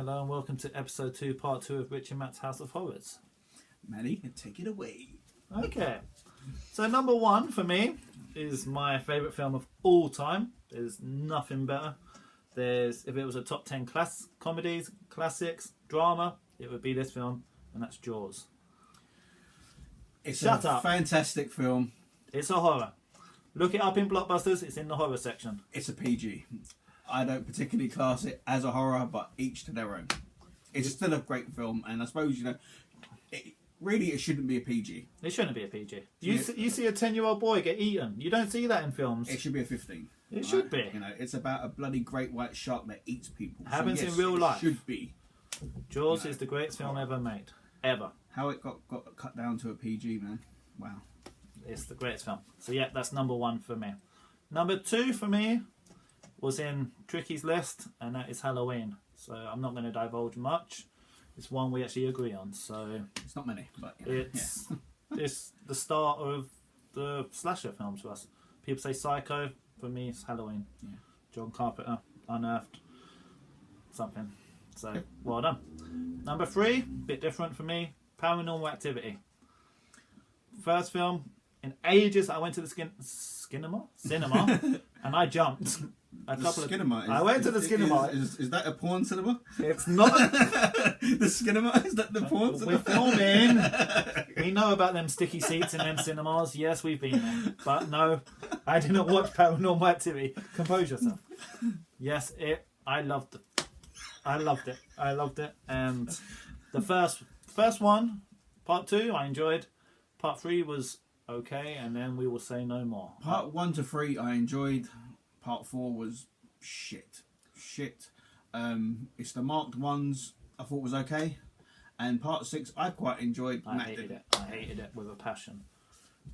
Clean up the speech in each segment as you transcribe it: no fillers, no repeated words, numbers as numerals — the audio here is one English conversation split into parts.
Hello and welcome to episode 2, part 2 of Rich and Matt's House of Horrors. Maddie, take it away. Okay, so number 1 for me is my favourite film of all time. There's nothing better. If it was a top 10 comedies, classics, drama, it would be this film, and that's Jaws. It's a fantastic film. It's a horror. Look it up in Blockbusters, it's in the horror section. It's a PG. I don't particularly class it as a horror, but each to their own. It's still a great film, and I suppose, it shouldn't be a PG. It shouldn't be a PG. You see a 10-year-old boy get eaten. You don't see that in films. It should be a 15. It should be. It's about a bloody great white shark that eats people. Happens in real life. It should be. Jaws is the greatest film ever made. Ever. How it got cut down to a PG, man. Wow. It's the greatest film. So yeah, that's number 1 for me. Number 2 for me was in Tricky's list, and that is Halloween. So I'm not going to divulge much. It's one we actually agree on. So it's not many, but it's the start of the slasher films for us. People say Psycho. For me, it's Halloween. Yeah. John Carpenter unearthed something. So well done. Number 3, bit different for me. Paranormal Activity. First film in ages. I went to the cinema, and I jumped. I went to the cinema. Is that a porn cinema? It's not. The cinema? Is that the porn cinema? We're filming. We know about them sticky seats in them cinemas. Yes, we've been there. But no, I didn't watch Paranormal Activity. Compose yourself. Yes, I loved it. I loved it. And the first one, part 2, I enjoyed. Part 3 was okay, and then we will say no more. Part 1 to 3 I enjoyed. Part 4 was shit. It's the marked ones I thought was okay, and part 6 I quite enjoyed. I hated it with a passion.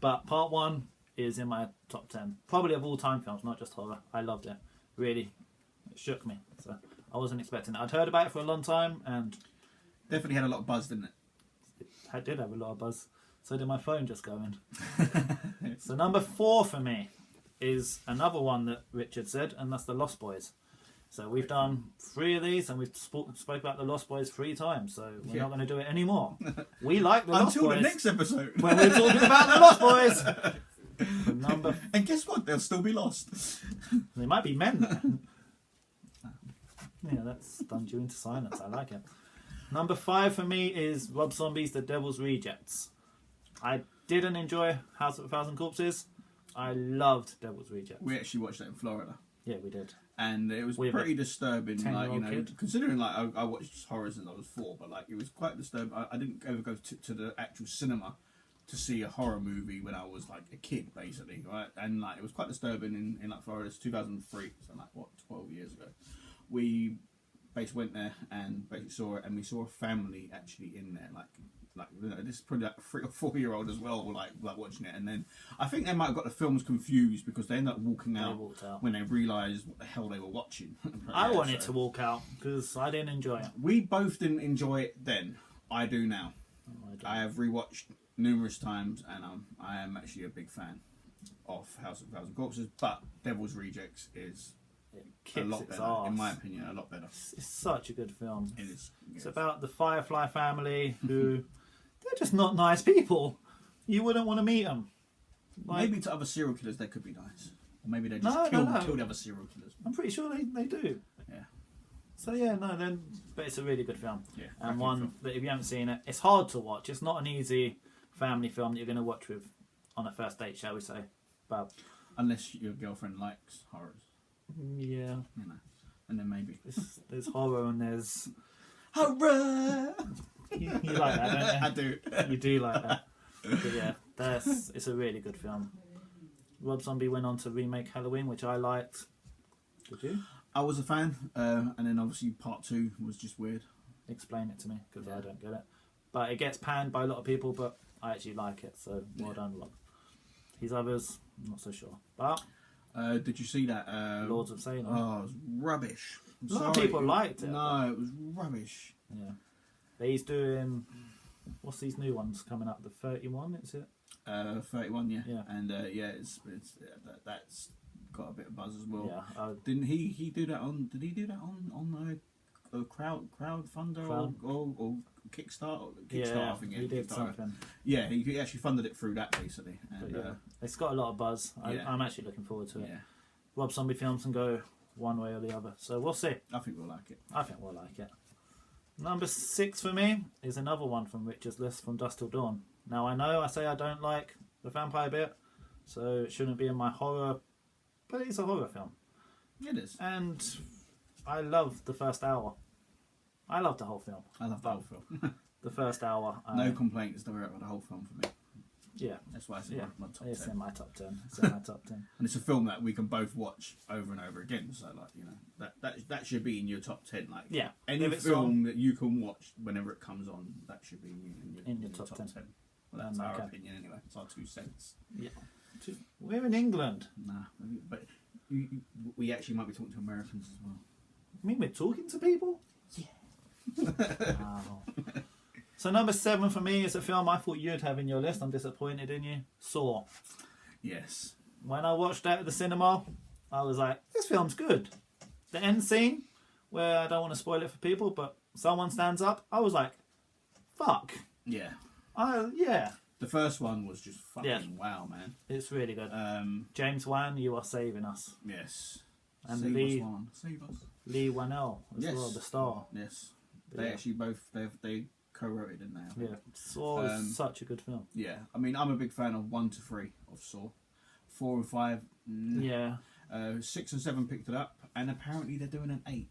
But part 1 is in my top 10, probably of all time films, not just horror. I loved it. Really, it shook me. So I wasn't expecting it. I'd heard about it for a long time, and definitely had a lot of buzz, didn't it? It did have a lot of buzz. So did my phone just going. So number 4 for me is another one that Richard said, and that's the Lost Boys. So we've done 3 of these, and we've spoke about the Lost Boys 3 times, so we're not going to do it anymore. We like the Lost Boys. Until the next episode. When we're talking about the Lost Boys. And guess what? They'll still be lost. They might be men there. Yeah, that's stunned you into silence. I like it. Number 5 for me is Rob Zombie's The Devil's Rejects. I didn't enjoy House of a Thousand Corpses. I loved Devil's Rejects. We actually watched that in Florida. Yeah, we did. And it was pretty disturbing. Kid. Considering I watched horror since I was 4, but it was quite disturbing. I didn't ever go to the actual cinema to see a horror movie when I was a kid, basically, right? And it was quite disturbing in Florida. It's 2003, so 12 years ago. We basically went there and basically saw it, and we saw a family actually in there, this is probably a 3 or 4 year old as well, watching it, and then I think they might have got the films confused because they ended up walking out when they realised what the hell they were watching. I wanted to walk out because I didn't enjoy it. We both didn't enjoy it then. I do now. I have rewatched numerous times, and I am actually a big fan of House of a Thousand Corpses, but Devil's Rejects is a lot better, in my opinion. A lot better. It's such a good film. It is. It's about the Firefly family who they're just not nice people. You wouldn't want to meet them. Maybe to other serial killers they could be nice, or maybe they just kill the other serial killers. I'm pretty sure they do. Yeah. So but it's a really good film. Yeah. And one that if you haven't seen it, it's hard to watch. It's not an easy family film that you're going to watch with on a first date, shall we say? But unless your girlfriend likes horrors. Yeah. And then maybe there's horror and there's horror. You like that, don't you? I do. You do like that. But yeah, it's a really good film. Rob Zombie went on to remake Halloween, which I liked. Did you? I was a fan, and then obviously part 2 was just weird. Explain it to me, because I don't get it. But it gets panned by a lot of people, but I actually like it, so well done, Rob. His others, I'm not so sure. But did you see that? Lords of Salem. Oh, it was rubbish. A lot of people liked it. No, it was rubbish. Yeah. He's doing... What's these new ones coming up? The 31, is it? 31, yeah. Yeah. And that's got a bit of buzz as well. Yeah. Didn't he do that on? Did he do that on crowdfunder or Kickstarter? Yeah, I think he did something. Yeah, he actually funded it through that basically. And, Yeah, it's got a lot of buzz. I'm actually looking forward to it. Yeah, Rob Zombie films can go one way or the other, so we'll see. I think we'll like it. I think we'll like it. Number 6 for me is another one from Richard's list, From Dusk Till Dawn. Now I know I say I don't like the vampire bit, so it shouldn't be in my horror, but it's a horror film. It is. And I love the first hour. I love the whole film. I love the whole film. The first hour. No complaints about the whole film for me. Yeah. That's why it's in my top 10. It's in my top 10. It's in my top 10. And it's a film that we can both watch over and over again. So, like, you know, that should be in your top 10. Like, yeah. Any film that you can watch whenever it comes on, that should be in your top 10. Well, that's our opinion anyway. It's our 2 cents. Yeah. We're in England. Nah, but we actually might be talking to Americans as well. You mean we're talking to people? Yeah. Wow. So number 7 for me is a film I thought you'd have in your list. I'm disappointed in you. Saw. Yes. When I watched that at the cinema, I was like, this film's good. The end scene, where I don't want to spoil it for people, but someone stands up, I was like, fuck. Yeah. Yeah. The first one was just fucking wow, man. It's really good. James Wan, you are saving us. Yes. And Save us. Lee Whannell as well, the star. Yes. They actually both they co-wrote, didn't they? Yeah. Saw is such a good film. Yeah. I mean, I'm a big fan of 1 to 3 of Saw. 4 and 5. Yeah. 6 and 7 picked it up, and apparently they're doing an 8.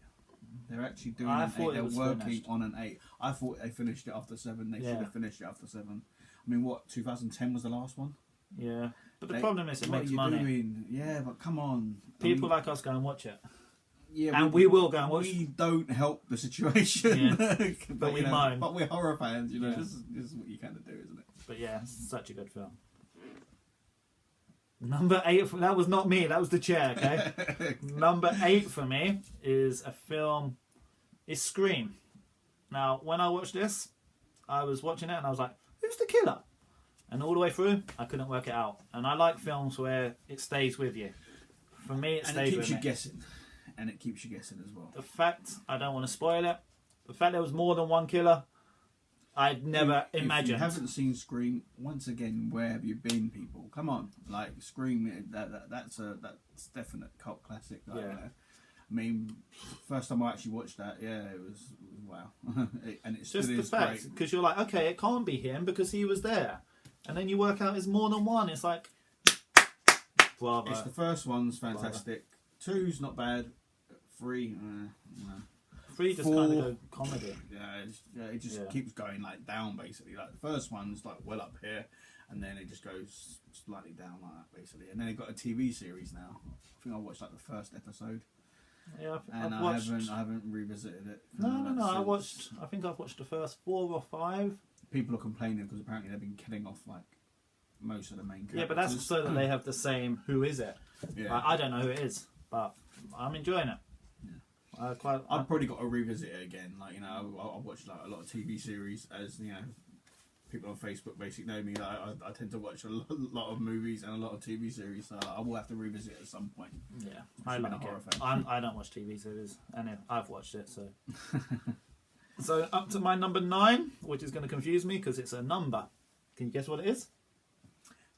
They're actually doing an 8. They're working finished. on an 8. I thought they finished it after 7. They should have finished it after 7. I mean, what, 2010 was the last one? Yeah. But the problem is it makes money. Doing? Yeah, but come on. People like us go and watch it. Yeah, and we will go and watch. We don't help the situation. Yeah. but we moan. But we're horror fans, you know. This is what you kind of do, isn't it? But yeah, it's such a good film. Number 8, that was not me, that was the chair, okay? Number 8 for me is a film, is Scream. Now, when I watched this, I was watching it and I was like, who's the killer? And all the way through, I couldn't work it out. And I like films where it stays with you. For me, it stays with me. And it keeps you guessing. And it keeps you guessing as well. The fact, I don't want to spoil it, the fact there was more than one killer, I'd never imagined. If you haven't seen Scream, once again, where have you been, people? Come on, like Scream, that's definite cult classic. Like, you know? I mean, first time I actually watched that, it was wow, and it's just the fact because you're like, okay, it can't be him because he was there, and then you work out it's more than one. It's like, bravo. It's the first one's fantastic. Bravo. 2's not bad. 3, no. 3 just kind of go comedy. Yeah, it just keeps going like down basically. Like the first one's like well up here, and then it just goes slightly down like that basically. And then it got a TV series now. I think I watched like the first episode. Yeah, and I haven't revisited it. No. I think I've watched the first 4 or 5. People are complaining because apparently they've been killing off like most of the main characters. Yeah, but that's so that they have the same. Who is it? Yeah. I don't know who it is, but I'm enjoying it. I've probably got to revisit it again. Like, you know, I watch like a lot of TV series, as you know, people on Facebook basically know me. Like, I tend to watch a lot of movies and a lot of TV series, so I will have to revisit it at some point. Yeah, I like it. I don't watch TV series, and I've watched it. So, so up to my number 9, which is going to confuse me because it's a number. Can you guess what it is?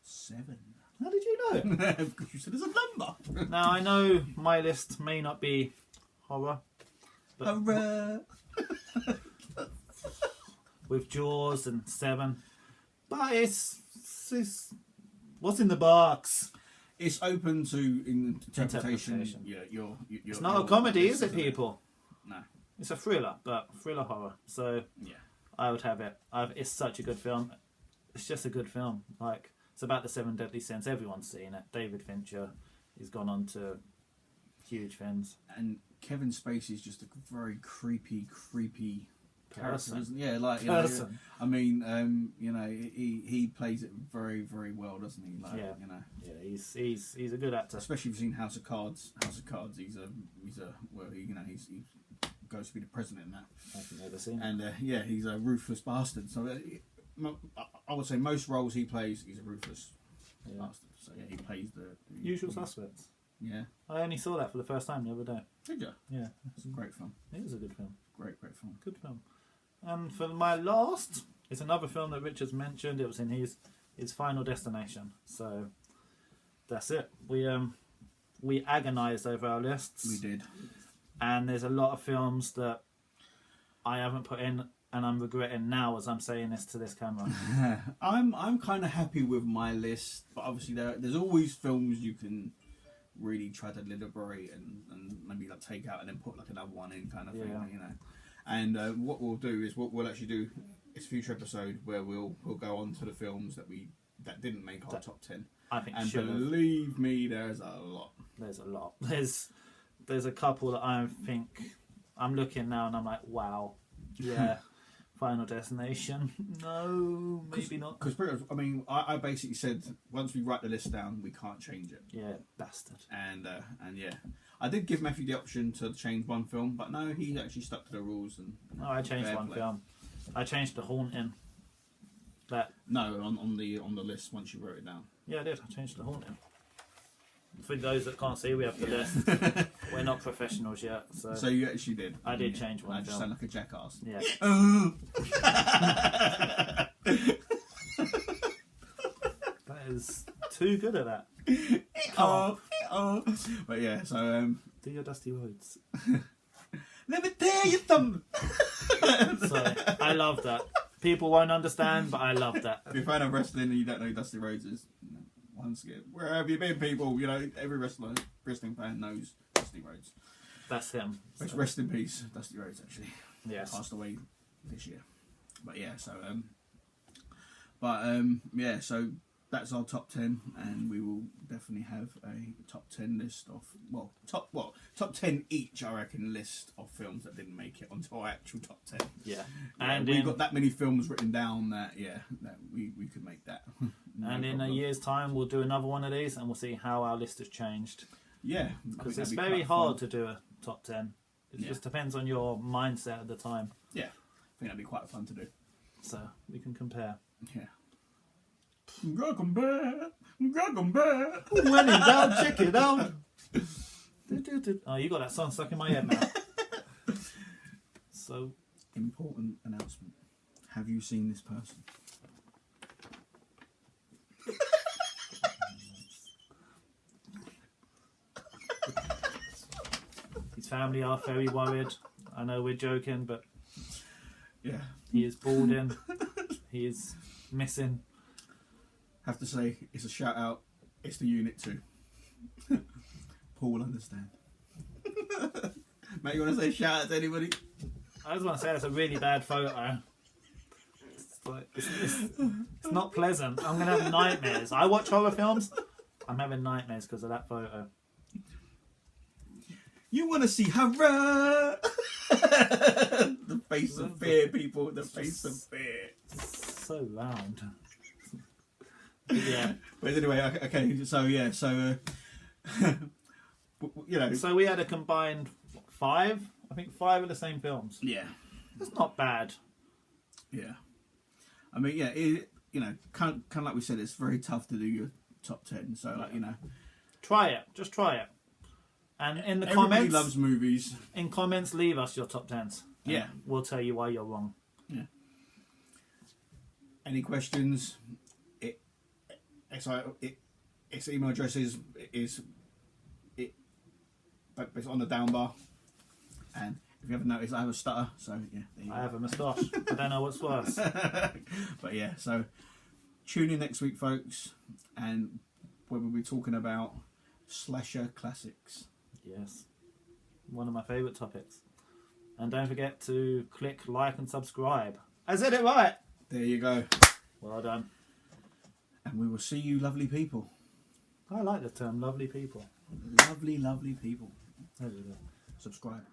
7. How did you know? Because you said it's a number. Now I know my list may not be horror. Horror! With Jaws and 7. But it's what's in the box? It's open to interpretation. Yeah, it's not a comedy, is it, people? No. It's a thriller, but thriller horror. So yeah, I would have it. It's such a good film. It's just a good film. Like, it's about the 7 Deadly Sins. Everyone's seen it. David Fincher. He's gone on to huge things. And Kevin Spacey's just a very creepy person. Yeah, like, you know, I mean, you know, he plays it very, very well, doesn't he? Like, you know, he's a good actor. Especially if you've seen House of Cards. House of Cards. He's a well, he goes to be the president in that. I've never seen. And he's a ruthless bastard. So I would say most roles he plays, he's a ruthless bastard. So yeah, he plays the Usual Suspects. Yeah. I only saw that for the first time the other day. Did you? Yeah. It's a great film. It was a good film. Great film. Good film. And for my last, it's another film that Richard's mentioned. It was in his Final Destination. So that's it. We agonised over our lists. We did. And there's a lot of films that I haven't put in, and I'm regretting now as I'm saying this to this camera. I'm kind of happy with my list, but obviously there's always films you can really try to deliberate and maybe like take out and then put like another one in kind of thing, you know. And what we'll do is we'll actually do a future episode where we'll go on to the films that didn't make our top 10. I think, and believe me, there's a lot. There's a lot. There's a couple that I think I'm looking now and I'm like, wow, yeah. Final Destination, no, maybe not. Because I mean, I basically said once we write the list down, we can't change it. Yeah, bastard. And yeah, I did give Matthew the option to change one film, but no, he actually stuck to the rules. And no, I changed one film. I changed The Haunting. No, on the list once you wrote it down. Yeah, I did. I changed The Haunting. For those that can't see, we have the list. We're not professionals yet, so you actually did. I did change one. I just sound like a jackass. Yeah. That is too good at that. But yeah, so do your Dusty Rhodes. Let me tell you something. So I love that. People won't understand, but I love that. If you're a fan of wrestling and you don't know who Dusty Rhodes is, once again, where have you been, people? You know, every wrestling fan knows Dusty Rhodes. That's him. Which, rest in peace, Dusty Rhodes, actually. Yes. Passed away this year. But yeah, so yeah, so that's our top 10, and we will definitely have a top 10 list of top 10 each, I reckon, list of films that didn't make it onto our actual top 10. Yeah. And we've got that many films written down that we could make that. No and in problem. a year's time, we'll do another one of these, and we'll see how our list has changed. Yeah, because it's very hard to do a top 10. It just depends on your mindset at the time. Yeah, I think that'd be quite fun to do. So we can compare. Yeah. Compare. When in doubt, check it out. Oh, you got that song stuck in my head now. So, important announcement. Have you seen this person? His family are very worried. I know we're joking, but yeah, he is balding. He is missing. Have to say, it's a shout out. It's the Unit 2. Paul will understand. Mate, you want to say shout out to anybody? I just want to say it's a really bad photo. It's not pleasant. I'm going to have nightmares. I watch horror films. I'm having nightmares because of that photo. You want to see horror? The face of fear, people. The face of fear. So round. Yeah. But anyway, okay. So yeah. So you know. So we had a combined 5. I think 5 of the same films. Yeah. That's not bad. Yeah. I mean, yeah. You know, kind of like we said, it's very tough to do your top 10. So like, you know, try it. Just try it. And in the everybody comments, loves movies. In comments, leave us your top 10s. Yeah. We'll tell you why you're wrong. Yeah. Any questions? Its email address is but it's on the down bar. And if you haven't noticed, I have a stutter, so yeah. I have a moustache. I don't know what's worse. But yeah, so tune in next week, folks, and we'll be talking about slasher classics. Yes, one of my favourite topics. And don't forget to click like and subscribe. I said it right. There you go. Well done. And we will see you, lovely people. I like the term, lovely people. Lovely, lovely people. There we go. Subscribe.